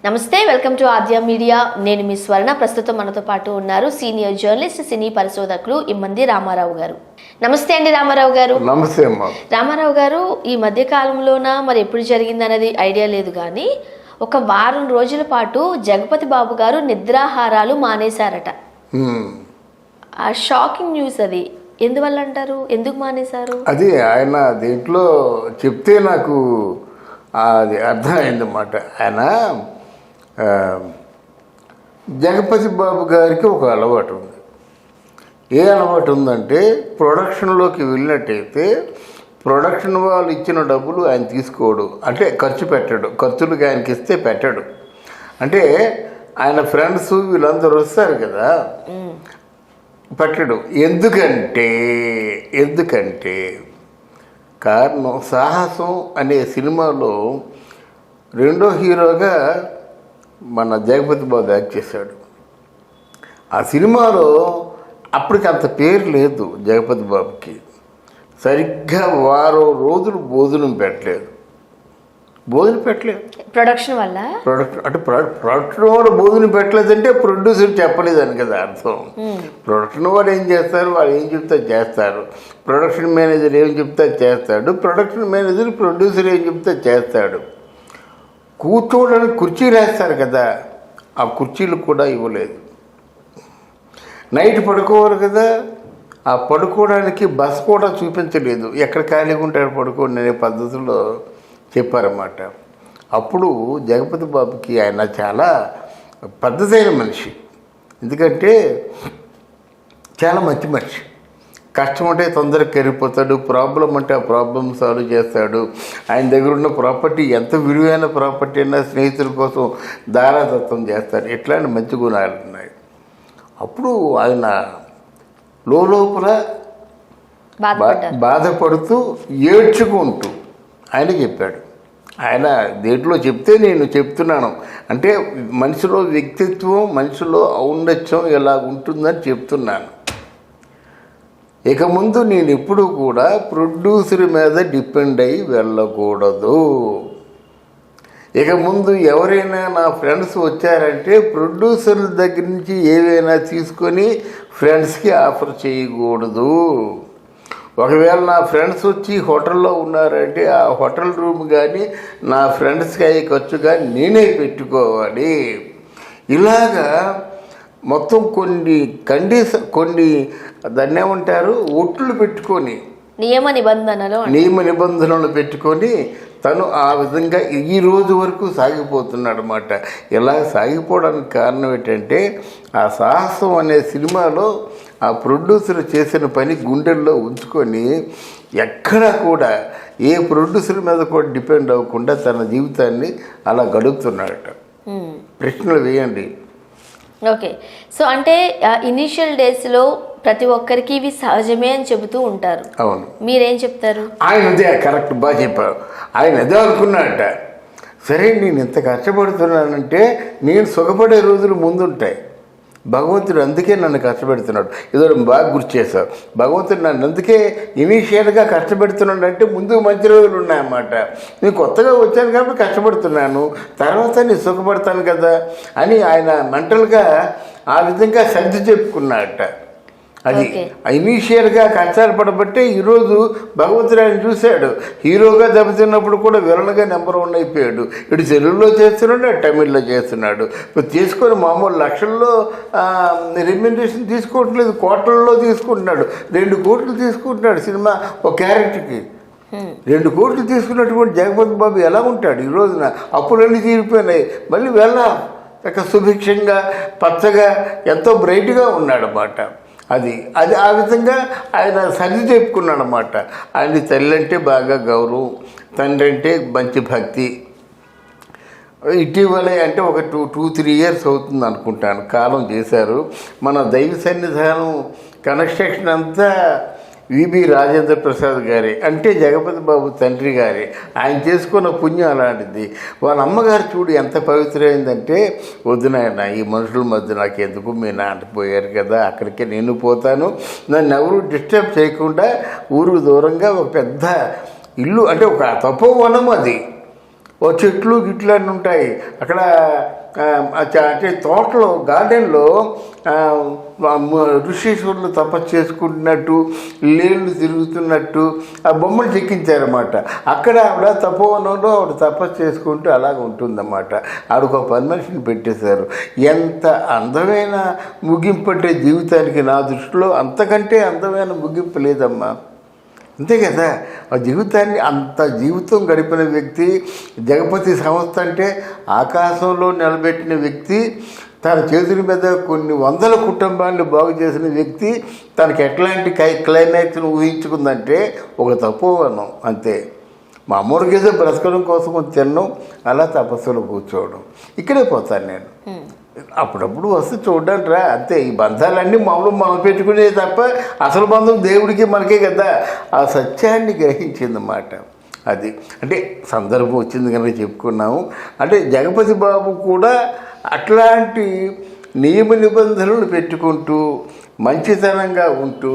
నమస్తే, welcome to Aadya media. నేను మీ స్వర్ణ. ప్రస్తుతం మనతో పాటు ఉన్నారు సీనియర్ జర్నలిస్ట్, సినీ పరిశోధకులు ఇమ్మంది రామారావు గారు. నమస్తే అండి రామారావు గారు. నమస్తే అమ్మా. రామారావు గారు, ఈ మధ్య కాలంలోన మరి ఎప్పుడు జరిగిందన్నది ఐడియా లేదు కానీ ఒక వారం రోజుల పాటు జగపతి బాబు గారు నిద్రాహారాలు మానేశారట. ఆ షాకింగ్ న్యూస్ అది. ఎందువల్ల అంటారు? ఎందుకు మానేశారు? అది ఆయన దీంట్లో చెప్తే నాకు అది అర్థమైందన్నమాట. ఆయన జగపతి బాబు గారికి ఒక అలవాటు ఉంది. ఏ అలవాటు ఉందంటే, ప్రొడక్షన్లోకి వెళ్ళినట్టయితే ప్రొడక్షన్ వాళ్ళు ఇచ్చిన డబ్బులు ఆయన తీసుకోడు, అంటే ఖర్చు పెట్టడు. ఖర్చులకు ఆయనకి ఇస్తే పెట్టడు. అంటే ఆయన ఫ్రెండ్స్ వీళ్ళందరూ వస్తారు కదా, పెట్టడు. ఎందుకంటే కారణం, సాహసం అనే సినిమాలో రెండో హీరోగా మన జగపతి బాబు యాక్ట్ చేశాడు. ఆ సినిమాలో అప్పటికి అంత పేరు లేదు జగపతి బాబుకి. సరిగ్గా వారం రోజులు భోజనం పెట్టలేదు. ప్రొడక్షన్ వల్ల. ప్రొడక్షన్ వాడు భోజనం పెట్టలేదంటే ప్రొడ్యూసర్ చెప్పలేదని కదా అర్థం. ప్రొడక్షన్ వాడు ఏం చేస్తారు, వాళ్ళు ఏం చెప్తే చేస్తారు. ప్రొడక్షన్ మేనేజర్ ఏం చెప్తే చేస్తాడు. ప్రొడక్షన్ మేనేజర్ ప్రొడ్యూసర్ ఏం చెప్తే చేస్తాడు. కూర్చోవడానికి కుర్చీలు వేస్తారు కదా, ఆ కుర్చీలు కూడా ఇవ్వలేదు. నైట్ పడుకోవాలి కదా, ఆ పడుకోవడానికి బస్ కూడా చూపించలేదు. ఎక్కడ ఖాళీగా ఉంటాడు పడుకోండి అనే పద్ధతిలో చెప్పారన్నమాట. అప్పుడు జగపతి బాబుకి ఆయన చాలా పద్ధతైన మనిషి. ఎందుకంటే చాలా మంచి మనిషి. కష్టం అంటే తొందరగా కరిగిపోతాడు, ప్రాబ్లం అంటే ఆ ప్రాబ్లం సాల్వ్ చేస్తాడు. ఆయన దగ్గర ఉన్న ప్రాపర్టీ ఎంత విలువైన ప్రాపర్టీ అయినా స్నేహితుల కోసం దారాదత్తం చేస్తాడు. ఇట్లాంటి మంచి గుణాలు ఉన్నాయి. అప్పుడు ఆయన లోపల బాధపడుతూ ఏడ్చుకుంటూ ఆయన చెప్పాడు. ఆయన దేంట్లో చెప్తే నేను చెప్తున్నాను అంటే, మనిషిలో వ్యక్తిత్వం, మనిషిలో ఔన్నత్యం ఎలా ఉంటుందని చెప్తున్నాను. ఇక ముందు నేను ఎప్పుడు కూడా ప్రొడ్యూసర్ మీద డిపెండ్ అయ్యి వెళ్ళకూడదు. ఇక ముందు ఎవరైనా నా ఫ్రెండ్స్ వచ్చారంటే ప్రొడ్యూసర్ల దగ్గర నుంచి ఏవైనా తీసుకొని ఫ్రెండ్స్కి ఆఫర్ చేయకూడదు. ఒకవేళ నా ఫ్రెండ్స్ వచ్చి హోటల్లో ఉన్నారంటే ఆ హోటల్ రూమ్ కానీ నా ఫ్రెండ్స్కి అయ్యే ఖర్చు కానీ నేనే పెట్టుకోవాలి. ఇలాగా మొత్తం కొన్ని దాన్ని ఏమంటారు, ఒట్లు పెట్టుకొని, నియమ నిబంధనలు పెట్టుకొని తను ఆ విధంగా ఈ రోజు వరకు సాగిపోతున్నాడు అన్నమాట. ఇలా సాగిపోవడానికి కారణం ఏంటంటే, ఆ సాహసం అనే సినిమాలో ఆ ప్రొడ్యూసర్ చేసిన పని గుండెల్లో ఉంచుకొని ఎక్కడా కూడా ఏ ప్రొడ్యూసర్ మీద కూడా డిపెండ్ అవ్వకుండా తన జీవితాన్ని అలా గడుపుతున్నాడట. ప్రశ్నలు వేయండి. ఓకే. సో అంటే ఇనీషియల్ డేస్లో ప్రతి ఒక్కరికి ఇవి సహజమే అని చెబుతూ ఉంటారు. అవును. మీరేం చెప్తారు? ఆయన అదే కరెక్ట్, బాగా చెప్పారు. ఆయన అదే అనుకున్నాడట. సరే, నేను ఇంత కష్టపడుతున్నానంటే నేను సుఖపడే రోజులు ముందుంటాయి. భగవంతుడు అందుకే నన్ను కష్టపెడుతున్నాడు. ఏదో బాగా గుర్తు చేశావు. భగవంతుడు నన్ను అందుకే ఇనీషియల్గా కష్టపెడుతున్నాడు అంటే ముందు మంచి రోజులు ఉన్నాయన్నమాట. నేను కొత్తగా వచ్చాను కాబట్టి కష్టపడుతున్నాను, తర్వాత నేను సుఖపడతాను కదా అని ఆయన మెంటల్గా ఆ విధంగా సర్ది చెప్పుకున్నాడట. అది ఇనీషియల్గా కష్టాలు పడబట్టే ఈరోజు భగవంతుడు ఆయన చూశాడు. హీరోగా దెబ్బతిన్నప్పుడు కూడా విలన్గా నెంబర్ 1 అయిపోయాడు. ఇటు తెలుగులో చేస్తున్నాడు, అటు తమిళ్లో చేస్తున్నాడు. ఇప్పుడు తీసుకొని మామూలు లక్షల్లో రెమ్యునరేషన్ తీసుకోవట్లేదు, కోట్లలో తీసుకుంటున్నాడు. 2 కోట్లు తీసుకుంటున్నాడు సినిమా ఒక క్యారెక్టర్కి. 2 కోట్లు తీసుకున్నటువంటి జగపతి బాబు ఎలా ఉంటాడు ఈ రోజున? అప్పులన్నీ తీరిపోయినాయి, మళ్ళీ ఇక సుభిక్షంగా పచ్చగా ఎంతో బ్రైట్గా ఉన్నాడు అన్నమాట. అది ఆ విధంగా ఆయన సర్ది చెప్పుకున్నాడు అన్నమాట. ఆయన తల్లి అంటే బాగా గౌరవం, తండ్రి అంటే మంచి భక్తి. ఇటీవలే అంటే ఒక 2-3 ఇయర్స్ అవుతుంది అనుకుంటాను కాలం చేశారు. మన దైవ సన్నిధానం కన్స్ట్రక్షన్ అంతా విబి రాజేంద్ర ప్రసాద్ గారి, అంటే జగపతి బాబు తండ్రి గారి. ఆయన చేసుకున్న పుణ్యం అలాంటిది. వాళ్ళ అమ్మగారు చూడు ఎంత పవిత్రమైందంటే, వద్దు నాయన, ఈ మనుషుల మధ్య నాకు ఎందుకు, మీ నాన్న పోయారు కదా, అక్కడికే నేను పోతాను, నన్ను ఎవరు డిస్టర్బ్ చేయకుండా ఊరుకు దూరంగా ఒక పెద్ద ఇల్లు, అంటే ఒక తపోవనం, అది ఓ చెట్లు గిట్లు అన్నీ ఉంటాయి అక్కడ. అంటే తోటలో గార్డెన్లో ఋషీశ్వరులు తపస్సు చేసుకుంటున్నట్టు, లేళ్ళు తిరుగుతున్నట్టు ఆ బొమ్మలు చెక్కించారన్నమాట. అక్కడ ఆవిడ తపోవనంలో ఆవిడ తపస్సు చేసుకుంటూ అలాగ ఉంటుందన్నమాట. ఆవిడకు ఒక పని మనిషిని పెట్టేశారు. ఎంత అందమైన ముగింపు అంటే జీవితానికి నా దృష్టిలో అంతకంటే అందమైన ముగింపు లేదమ్మా. అంతే కదా, ఆ జీవితాన్ని అంత జీవితం గడిపిన వ్యక్తి, జగపతి సంస్థ అంటే ఆకాశంలో నిలబెట్టిన వ్యక్తి, తన చేతుల మీద కొన్ని వందల కుటుంబాలను బాగు చేసిన వ్యక్తి, తనకి ఎట్లాంటి క్లైమాక్స్ను ఊహించుకుందంటే ఒక తపోవనం అంతే. మామూలుగా ఏదో బ్రతకడం కోసం తినడం, అలా తపస్సులో కూర్చోవడం. ఇక్కడే పోతాను నేను. అప్పుడప్పుడు వస్తే చూడడానికి రా అంతే. ఈ బంధాలన్నీ మామూలు మనం పెట్టుకునే తప్ప అసలు బంధం దేవుడికి మనకే కదా. ఆ సత్యాన్ని గ్రహించిందన్నమాట. అది అంటే సందర్భం వచ్చింది కనుక చెప్పుకున్నాము. అంటే జగపతి బాబు కూడా అట్లాంటి నియమ నిబంధనలు పెట్టుకుంటూ మంచితనంగా ఉంటూ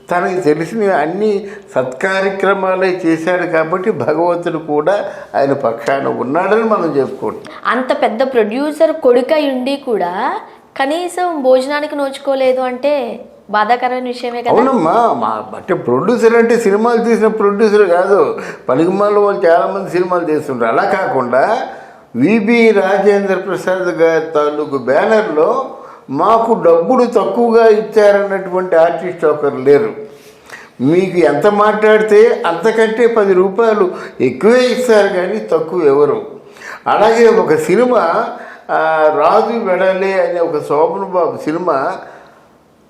తనకి తెలిసిన అన్ని సత్కార్యక్రమాలే చేశాడు కాబట్టి భగవంతుడు కూడా ఆయన పక్షాన ఉన్నాడని మనం చెప్పుకుంటాం. అంత పెద్ద ప్రొడ్యూసర్ కొడుకై ఉండి కూడా కనీసం భోజనానికి నోచుకోలేదు అంటే బాధాకరమైన విషయమే కదా. అవునమ్మా, అంటే ప్రొడ్యూసర్ అంటే సినిమాలు తీసిన ప్రొడ్యూసర్ కాదు. పనికిమాల వాళ్ళు చాలామంది సినిమాలు తీస్తుంటారు. అలా కాకుండా విబి రాజేంద్ర ప్రసాద్ గారి తాలూకు బ్యానర్లో మాకు డబ్బులు తక్కువగా ఇచ్చారన్నటువంటి ఆర్టిస్ట్ ఒకరు లేరు. మీకు ఎంత మాట్లాడితే అంతకంటే 10 రూపాయలు ఎక్కువే ఇస్తారు కానీ తక్కువ ఎవరు. అలాగే ఒక సినిమా రాజు వెడలే అనే ఒక శోభన్ బాబు సినిమా,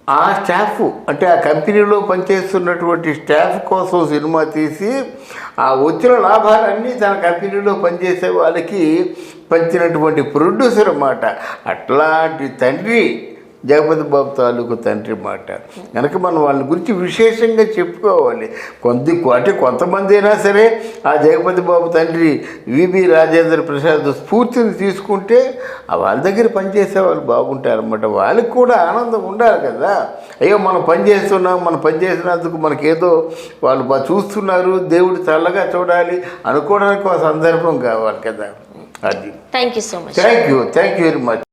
ఆ స్టాఫ్ అంటే ఆ కంపెనీలో పనిచేస్తున్నటువంటి స్టాఫ్ కోసం సినిమా తీసి ఆ వచ్చిన లాభాలన్నీ తన కంపెనీలో పనిచేసే వాళ్ళకి పంచినటువంటి ప్రొడ్యూసర్ అన్నమాట. అట్లాంటి తండ్రి జగపతి బాబు తాలూకు తండ్రి మాట. కనుక మనం వాళ్ళ గురించి విశేషంగా చెప్పుకోవాలి. అంటే కొంతమంది అయినా సరే ఆ జగపతి బాబు తండ్రి విబి రాజేంద్ర ప్రసాద్ స్ఫూర్తిని తీసుకుంటే వాళ్ళ దగ్గర పనిచేసే వాళ్ళు బాగుంటారన్నమాట. వాళ్ళకి కూడా ఆనందం ఉండాలి కదా. అయ్యో మనం పనిచేస్తున్నాం, మనం పనిచేసినందుకు మనకేదో వాళ్ళు చూస్తున్నారు, దేవుడు చల్లగా చూడాలి అనుకోవడానికి ఒక సందర్భం కావాలి కదా. అది. Thank you so much. Thank you very much.